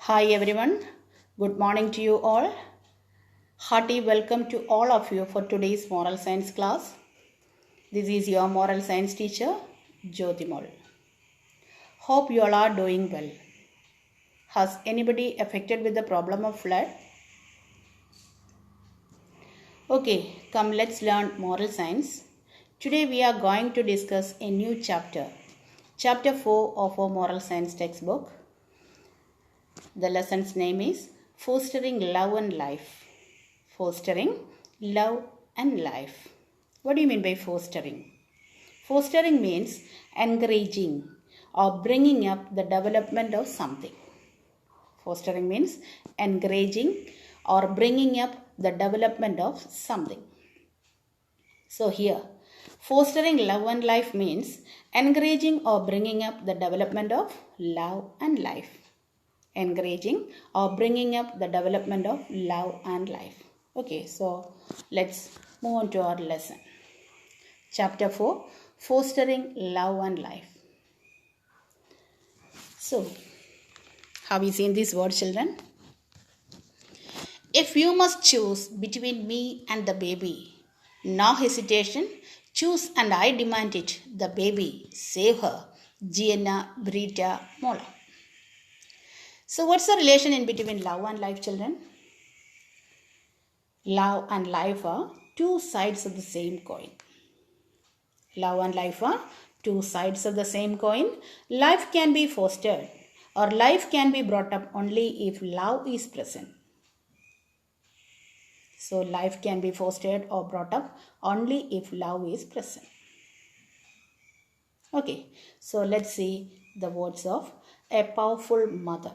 Hi everyone, good morning to you all. Hearty welcome to all of you for today's moral science class. This is your moral science teacher, Jyotimal. Hope you all are doing well. Has anybody affected with the problem of flood? Okay, come let's learn moral science. Today we are going to discuss a new chapter, chapter 4 of our moral science textbook. The lesson's name is Fostering Love and Life. Fostering love and life. What do you mean by fostering? Fostering means encouraging or bringing up the development of something. Fostering means encouraging or bringing up the development of something. So here, fostering love and life means encouraging or bringing up the development of love and life. Encouraging or bringing up the development of love and life. Okay, so let's move on to our lesson. Chapter 4, Fostering Love and Life. So, have you seen this word, children? If you must choose between me and the baby, no hesitation, choose and I demand it, the baby, save her, Gianna Brita Mola. So, what's the relation in between love and life, children? Love and life are two sides of the same coin. Love and life are two sides of the same coin. Life can be fostered or life can be brought up only if love is present. So, life can be fostered or brought up only if love is present. Okay, so let's see the words of a powerful mother.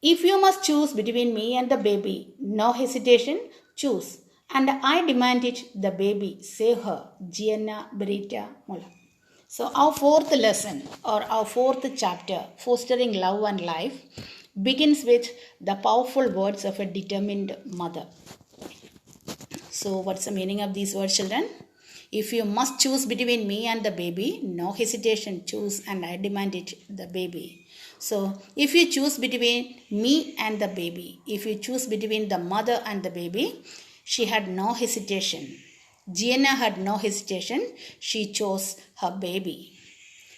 If you must choose between me and the baby, no hesitation, choose. And I demand it, the baby, save her, Gianna Berita Mola. So our fourth lesson or our fourth chapter, Fostering Love and Life, begins with the powerful words of a determined mother. So what's the meaning of these words, children? If you must choose between me and the baby, no hesitation, choose and I demand it, the baby. So if you choose between me and the baby, if you choose between the mother and the baby, she had no hesitation. Gianna had no hesitation. She chose her baby.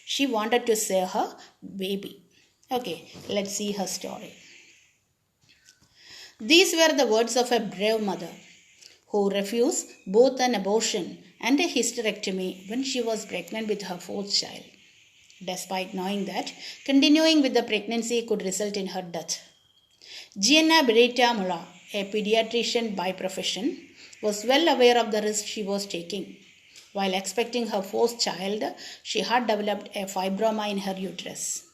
She wanted to save her baby. Okay, let's see her story. These were the words of a brave mother who refused both an abortion and a hysterectomy when she was pregnant with her fourth child, despite knowing that continuing with the pregnancy could result in her death. Gianna Berita Mola, a pediatrician by profession, was well aware of the risk she was taking. While expecting her fourth child, she had developed a fibroma in her uterus.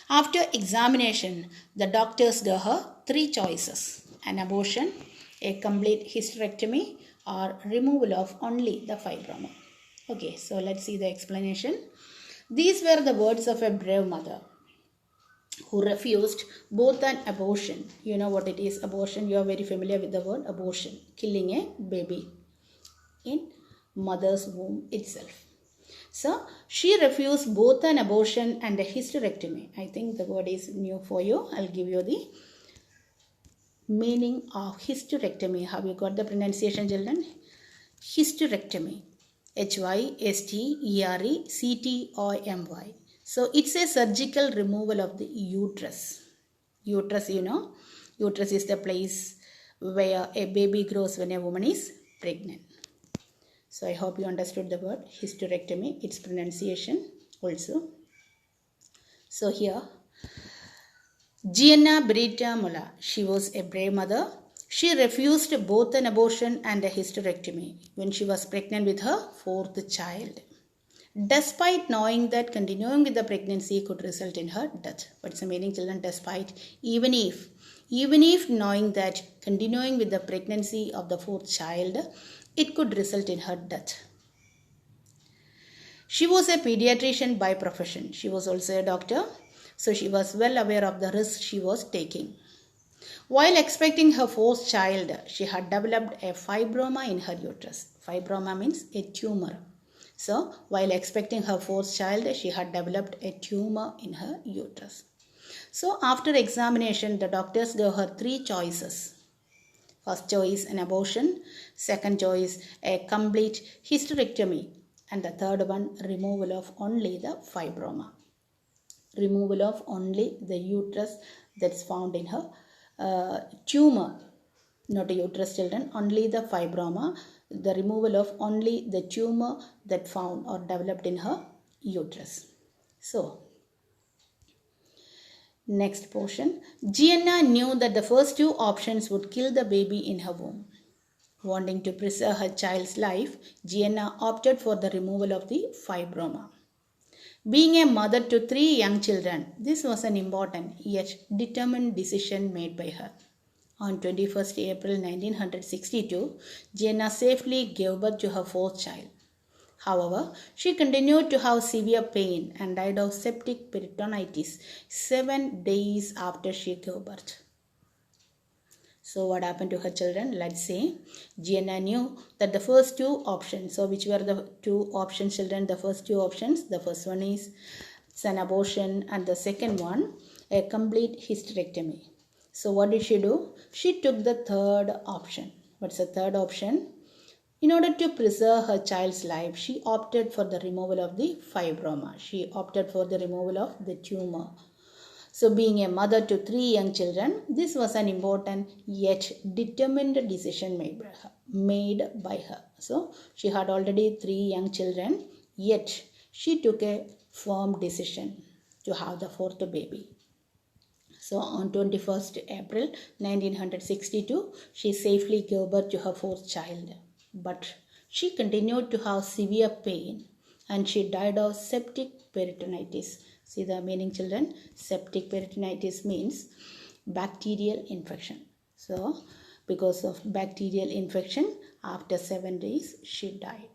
After examination, the doctors gave her three choices: an abortion, a complete hysterectomy, or removal of only the fibroma. Okay, so let's see the explanation. These were the words of a brave mother who refused both an abortion. You know what it is, abortion. You are very familiar with the word abortion, killing a baby in mother's womb itself. So she refused both an abortion and a hysterectomy. I think the word is new for you. I'll give you the meaning of hysterectomy. Have you got the pronunciation, children? Hysterectomy. Hysterectomy. So it's a surgical removal of the uterus. Uterus, you know, uterus is the place where a baby grows when a woman is pregnant. So I hope you understood the word hysterectomy, its pronunciation also. So here, Gianna Berita Mola, she was a brave mother. She refused both an abortion and a hysterectomy when she was pregnant with her fourth child, despite knowing that continuing with the pregnancy could result in her death. What's the meaning, children? Despite, even if knowing that continuing with the pregnancy of the fourth child, it could result in her death. She was a pediatrician by profession. She was also a doctor, so she was well aware of the risk she was taking. While expecting her fourth child, she had developed a fibroma in her uterus. Fibroma means a tumor. So, while expecting her fourth child, she had developed a tumor in her uterus. So after examination, the doctors gave her three choices. First choice, an abortion. Second choice, a complete hysterectomy. And the third one, removal of only the fibroma. Removal of only the uterus that's found in her tumor. Not a uterus, children, only the fibroma. The removal of only the tumor that found or developed in her uterus. So, next portion. Gianna knew that the first two options would kill the baby in her womb. Wanting to preserve her child's life, Gianna opted for the removal of the fibroma. Being a mother to three young children, this was an important yet determined decision made by her. On 21st April 1962, Gianna safely gave birth to her fourth child. However, she continued to have severe pain and died of septic peritonitis 7 days after she gave birth. So what happened to her children? Let's say Gianna knew that the first two options. So which were the two options, children? The first two options. The first one is an abortion and the second one a complete hysterectomy. So what did she do? She took the third option. What's the third option? In order to preserve her child's life, she opted for the removal of the fibroma. She opted for the removal of the tumor. So being a mother to three young children, this was an important yet determined decision made by her. So she had already three young children, yet she took a firm decision to have the fourth baby. So on 21st April 1962, she safely gave birth to her fourth child. But she continued to have severe pain and she died of septic peritonitis. See the meaning, children? Septic peritonitis means bacterial infection. So because of bacterial infection, after 7 days, she died.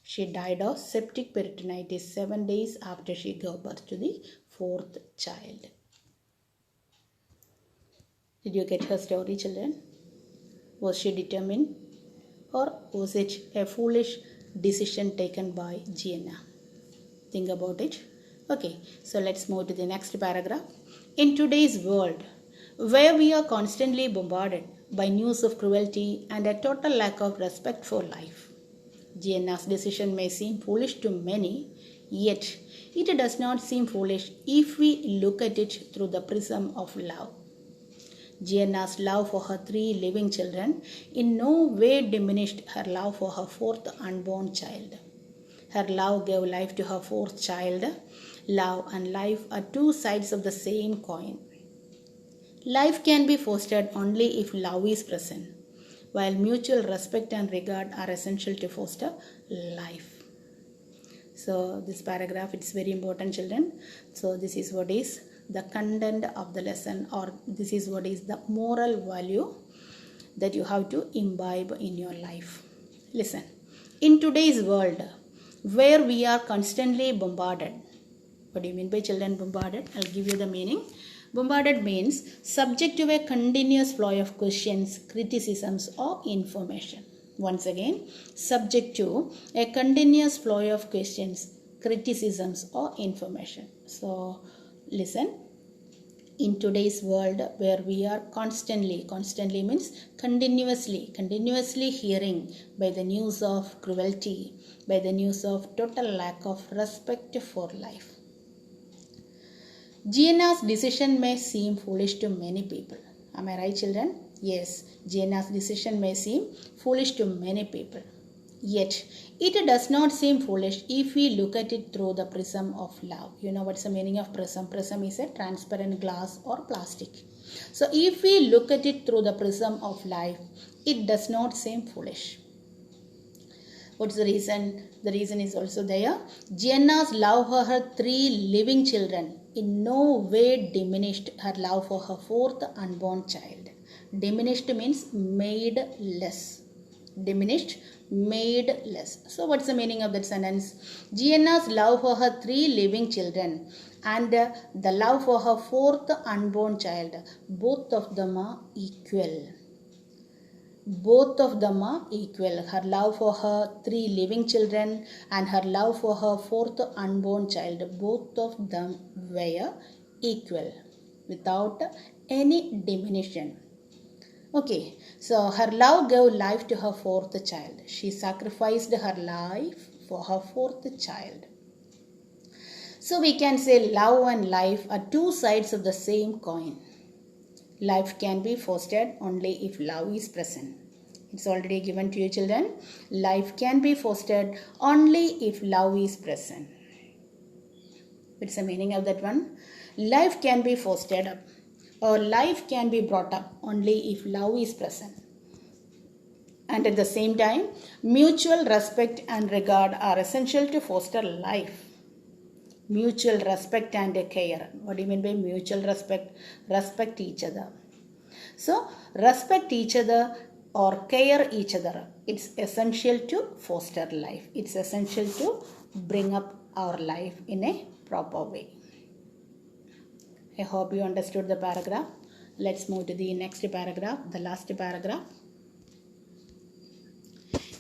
She died of septic peritonitis 7 days after she gave birth to the fourth child. Did you get her story, children? Was she determined? Or was it a foolish decision taken by Gianna? Think about it. Okay, so let's move to the next paragraph. In today's world, where we are constantly bombarded by news of cruelty and a total lack of respect for life, Gianna's decision may seem foolish to many, yet it does not seem foolish if we look at it through the prism of love. Gianna's love for her three living children in no way diminished her love for her fourth unborn child. Her love gave life to her fourth child. Love and life are two sides of the same coin. Life can be fostered only if love is present, while mutual respect and regard are essential to foster life. So this paragraph, it's very important, children. So this is what is the content of the lesson, or this is what is the moral value that you have to imbibe in your life. Listen, in today's world where we are constantly bombarded, what do you mean by, children, bombarded? I'll give you the meaning. Bombarded means subject to a continuous flow of questions, criticisms or information. Once again, subject to a continuous flow of questions, criticisms or information. So listen, in today's world where we are constantly means continuously hearing by the news of cruelty, by the news of total lack of respect for life. Gianna's decision may seem foolish to many people. Am I right, children? Yes, Gianna's decision may seem foolish to many people. Yet, it does not seem foolish if we look at it through the prism of love. You know what's the meaning of prism? Prism is a transparent glass or plastic. So, if we look at it through the prism of life, it does not seem foolish. What's the reason? The reason is also there. Gianna's love for her three living children in no way diminished her love for her fourth unborn child. Diminished means made less. Diminished, made less. So what's the meaning of that sentence? Gianna's love for her three living children and the love for her fourth unborn child, both of them are equal. Both of them are equal. Her love for her three living children and her love for her fourth unborn child, both of them were equal without any diminution. Okay, so her love gave life to her fourth child. She sacrificed her life for her fourth child. So we can say love and life are two sides of the same coin. Life can be fostered only if love is present. It's already given to you, children. Life can be fostered only if love is present. What's the meaning of that one? Life can be fostered up, or life can be brought up only if love is present. And at the same time, mutual respect and regard are essential to foster life. Mutual respect and care. What do you mean by mutual respect? Respect each other. So, respect each other or care each other. It's essential to foster life. It's essential to bring up our life in a proper way. I hope you understood the paragraph. Let's move to the next paragraph, the last paragraph.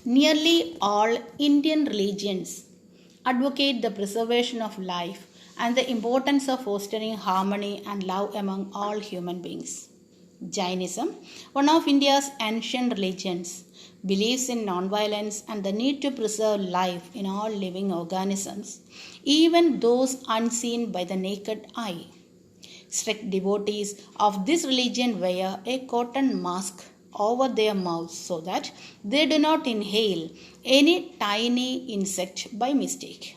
Nearly all Indian religions advocate the preservation of life and the importance of fostering harmony and love among all human beings. Jainism, one of India's ancient religions, believes in non-violence and the need to preserve life in all living organisms, even those unseen by the naked eye. Strict devotees of this religion wear a cotton mask over their mouths so that they do not inhale any tiny insect by mistake.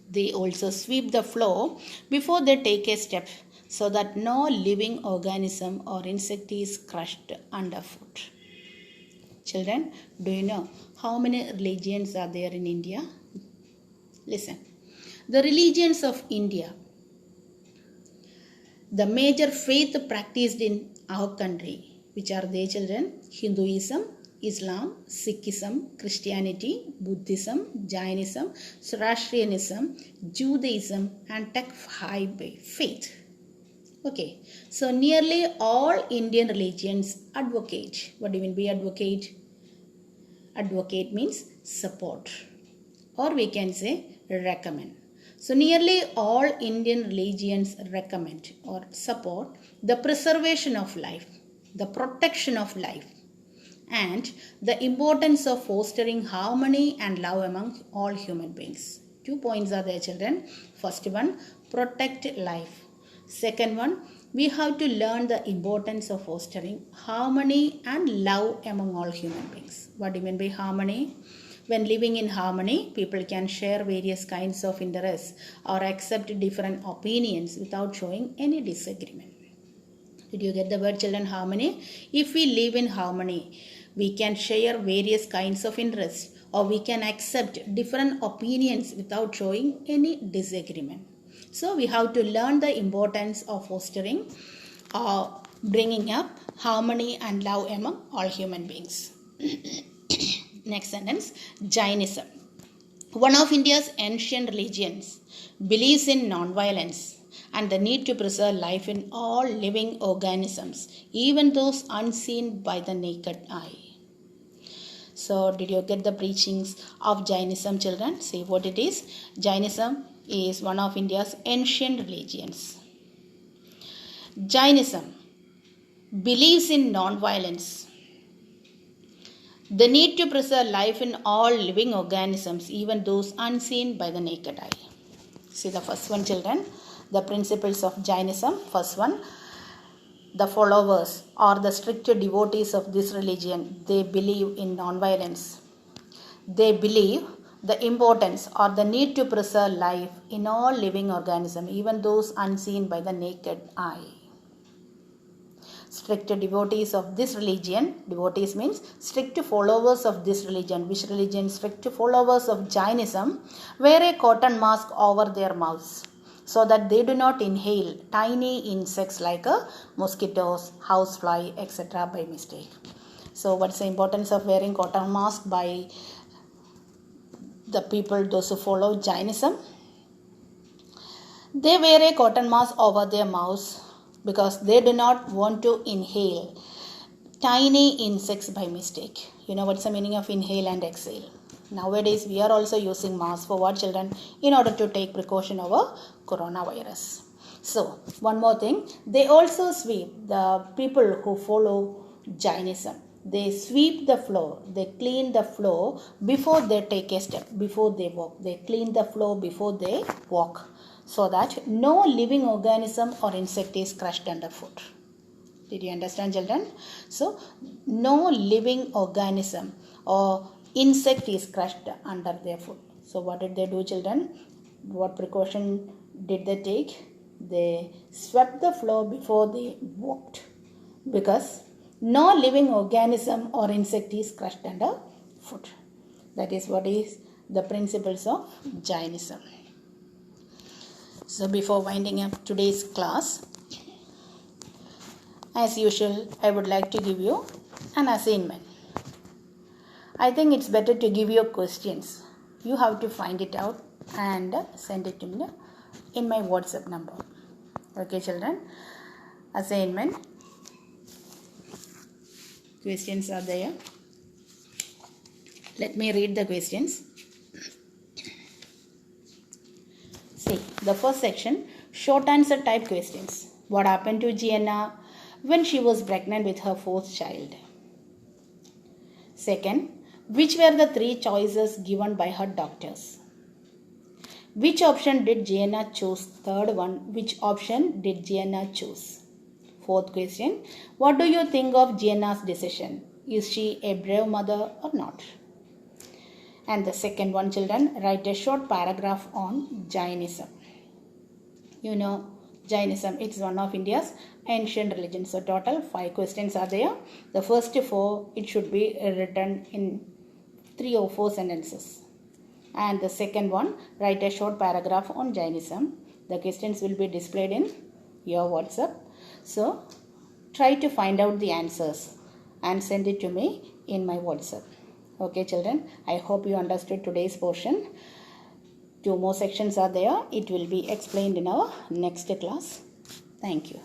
They also sweep the floor before they take a step so that no living organism or insect is crushed underfoot. Children, do you know how many religions are there in India? Listen. The religions of India, the major faith practiced in our country, which are they, children? Hinduism, Islam, Sikhism, Christianity, Buddhism, Jainism, Zoroastrianism, Judaism, and Takfir faith. Okay, so nearly all Indian religions advocate. What do you mean by advocate? Advocate means support, or we can say recommend. So nearly all Indian religions recommend or support the preservation of life, the protection of life, and the importance of fostering harmony and love among all human beings. 2 points are there, children. First one, protect life. Second one, we have to learn the importance of fostering harmony and love among all human beings. What do you mean by harmony? When living in harmony, people can share various kinds of interests or accept different opinions without showing any disagreement. Did you get the word, children? Harmony? If we live in harmony, we can share various kinds of interests or we can accept different opinions without showing any disagreement. So we have to learn the importance of fostering or bringing up harmony and love among all human beings. Next sentence, Jainism, one of India's ancient religions, believes in non-violence and the need to preserve life in all living organisms, even those unseen by the naked eye. So, did you get the preachings of Jainism, children? See what it is. Jainism is one of India's ancient religions. Jainism believes in non-violence, the need to preserve life in all living organisms, even those unseen by the naked eye. See the first one, children. The principles of Jainism. First one, the followers or the strict devotees of this religion, they believe in non-violence. They believe the importance or the need to preserve life in all living organisms, even those unseen by the naked eye. Strict devotees of this religion, devotees means strict followers of this religion. Which religion? Strict followers of Jainism wear a cotton mask over their mouths so that they do not inhale tiny insects like mosquitoes, housefly, etc. by mistake. So what's the importance of wearing cotton mask by the people, those who follow Jainism? They wear a cotton mask over their mouths because they do not want to inhale tiny insects by mistake. You know what's the meaning of inhale and exhale? Nowadays, we are also using masks for what, children? In order to take precaution over coronavirus. So, one more thing, they also sweep, the people who follow Jainism, they sweep the floor, they clean the floor before they take a step, before they walk. They clean the floor before they walk, so that no living organism or insect is crushed underfoot. Did you understand, children? So, no living organism or insect is crushed under their foot. So, what did they do, children? What precaution did they take? They swept the floor before they walked, because no living organism or insect is crushed under foot. That is what is the principles of Jainism. So before winding up today's class, as usual, I would like to give you an assignment. I think it's better to give you questions. You have to find it out and send it to me in my WhatsApp number. Okay, children? Assignment. Questions are there. Let me read the questions. See, the first section, short answer type questions. What happened to Gianna when she was pregnant with her fourth child? Second, which were the 3 choices given by her doctors? Which option did Gianna choose? Third one, which option did Gianna choose? Fourth question, what do you think of Gianna's decision? Is she a brave mother or not? And the second one, children, write a short paragraph on Jainism. You know, Jainism, it's one of India's ancient religions. So total 5 questions are there. The first 4, it should be written in 3 or 4 sentences. And the second one, write a short paragraph on Jainism. The questions will be displayed in your WhatsApp. So try to find out the answers and send it to me in my WhatsApp. Okay, children, I hope you understood today's portion. 2 more sections are there. It will be explained in our next class. Thank you.